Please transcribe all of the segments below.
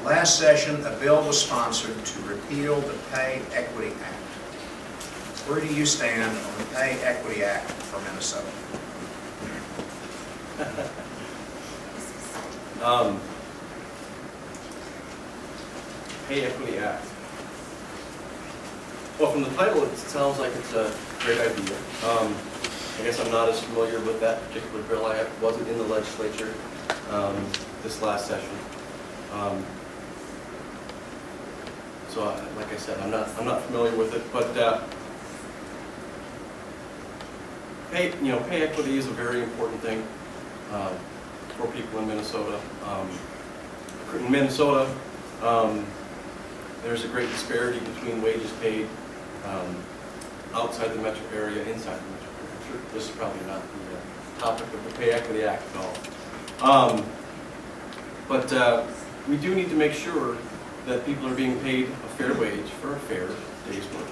Last session, a bill was sponsored to repeal the Pay Equity Act. Where do you stand on the Pay Equity Act for Minnesota? Pay Equity Act. Well, from the title, it sounds like it's a great idea. I guess I'm not as familiar with that particular bill. I wasn't in the legislature this last session. So, like I said, I'm not familiar with it. But pay equity is a very important thing for people in Minnesota. In Minnesota, there's a great disparity between wages paid outside the metro area, inside the metro area. I'm sure this is probably not the topic of the Pay Equity Act at all. But we do need to make sure that people are being paid a fair wage for a fair day's work.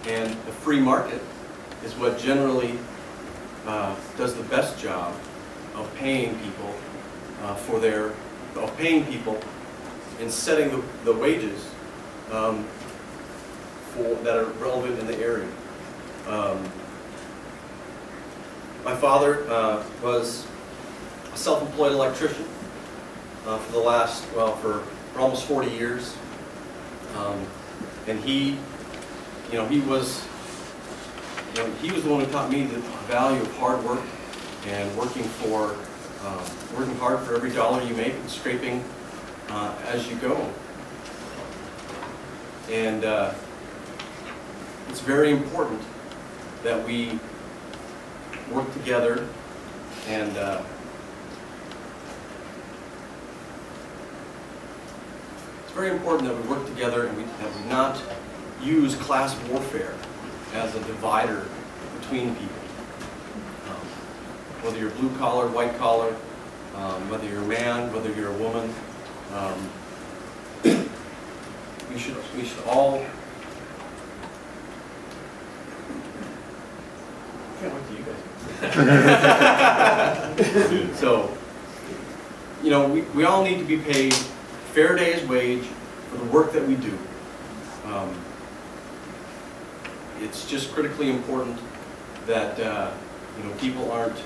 And the free market is what generally does the best job of paying people and setting the wages that are relevant in the area. My father was a self-employed electrician for the last, for almost 40 years, and he was the one who taught me the value of hard work and working hard for every dollar you make and scraping as you go. And it's very important that we work together and that we not use class warfare as a divider between people. Whether you're blue collar, white collar, whether you're a man, whether you're a woman, we should all. I can't wait till you guys. So, we all need to be paid fair day's wage for the work that we do. It's just critically important that people aren't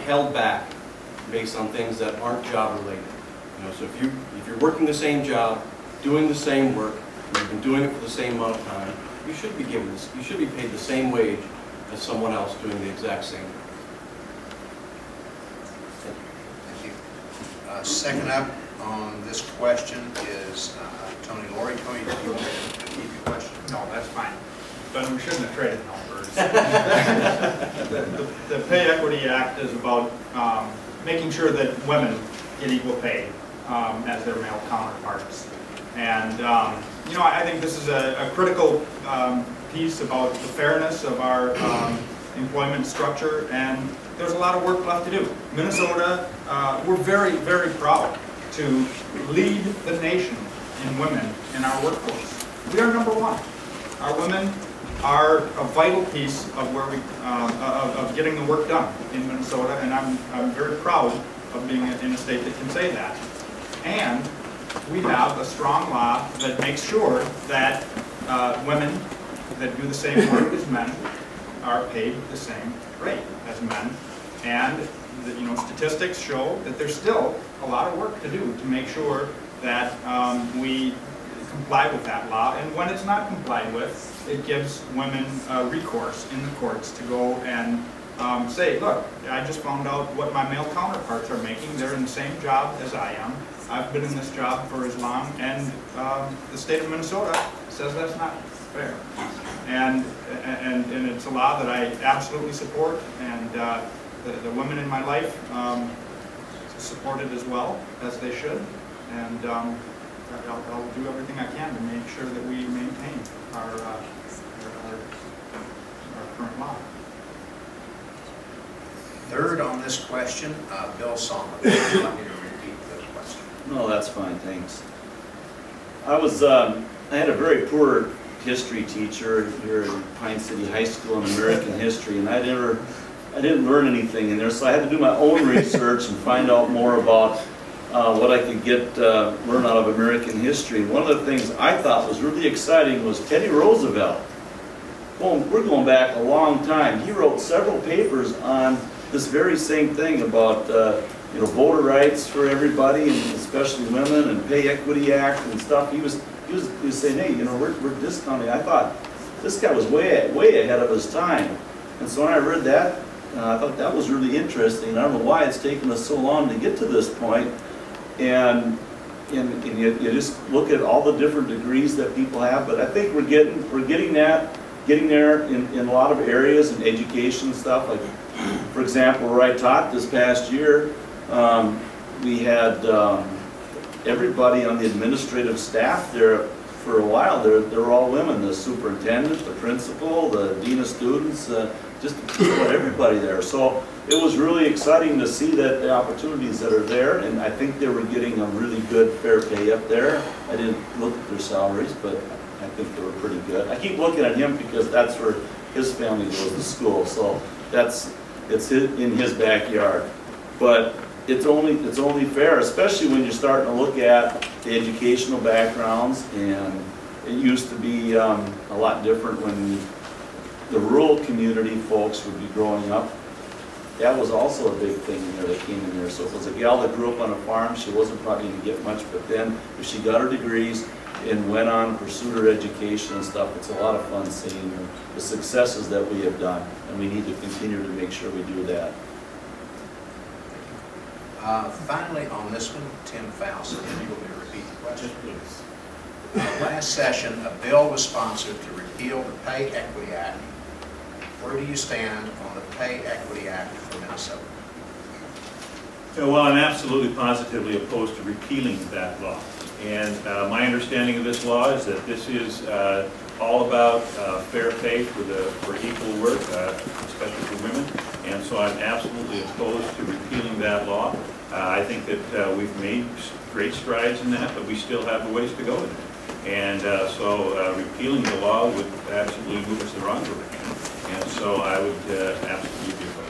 held back based on things that aren't job related. So if you're working the same job, doing the same work, and you've been doing it for the same amount of time, you should be paid the same wage as someone else doing the exact same work. Thank you. Second up on this question is Tony Laurie. Tony, do you want to keep your question? No, that's fine. But we shouldn't have traded numbers. The Pay Equity Act is about making sure that women get equal pay as their male counterparts. And I think this is a critical piece about the fairness of our employment structure, and there's a lot of work left to do. Minnesota, we're very, very proud to lead the nation in women in our workforce. We are number one. Our women are a vital piece of where of getting the work done in Minnesota, and I'm very proud of being in a state that can say that. And we have a strong law that makes sure that women that do the same work as men are paid the same rate as men. And statistics show that there's still a lot of work to do to make sure that we comply with that law. And when it's not complied with, it gives women recourse in the courts to go and say, look, I just found out what my male counterparts are making. They're in the same job as I am. I've been in this job for as long, and the state of Minnesota says that's not fair. And it's a law that I absolutely support, and the women in my life support it as well, as they should. And I'll do everything I can to make sure that we maintain our current law. Third on this question, Bill Solomon. Would you like me to repeat the question? No, that's fine, thanks. I had a very poor history teacher here at Pine City High School in American history, and I never I didn't learn anything in there, so I had to do my own research and find out more about what I could learn out of American history. One of the things I thought was really exciting was Teddy Roosevelt. We're going back a long time. He wrote several papers on this very same thing about voter rights for everybody, and especially women, and Pay Equity Act and stuff. He was saying, hey, we're discounting. I thought this guy was way ahead of his time. And so when I read that, I thought that was really interesting. I don't know why it's taken us so long to get to this point. And you just look at all the different degrees that people have. But I think we're getting there in a lot of areas in education and stuff. Like, for example, where I taught this past year, we had everybody on the administrative staff there for a while. They were all women: the superintendent, the principal, the dean of students, just about everybody there. So it was really exciting to see that the opportunities that are there, and I think they were getting a really good fair pay up there. I didn't look at their salaries, but I think they were pretty good. I keep looking at him because that's where his family goes to school, so it's in his backyard. But it's only fair, especially when you're starting to look at the educational backgrounds, and it used to be a lot different when the rural community folks would be growing up. That was also a big thing in there that came in there. So if it was a gal that grew up on a farm, she wasn't probably going to get much, but then if she got her degrees and went on and pursued her education and stuff, it's a lot of fun seeing the successes that we have done, and we need to continue to make sure we do that. Finally, on this one, Tim Faust, can you repeat the question? Please. Last session, a bill was sponsored to repeal the Pay Equity Act. Where do you stand on the Pay Equity Act for Minnesota? Well, I'm absolutely positively opposed to repealing that law. And my understanding of this law is that this is all about fair pay for equal work, especially for women. And so I'm absolutely opposed to repealing that law. I think that we've made great strides in that, but we still have a ways to go in it. And so repealing the law would absolutely move us in the wrong direction. And so I would absolutely be opposed.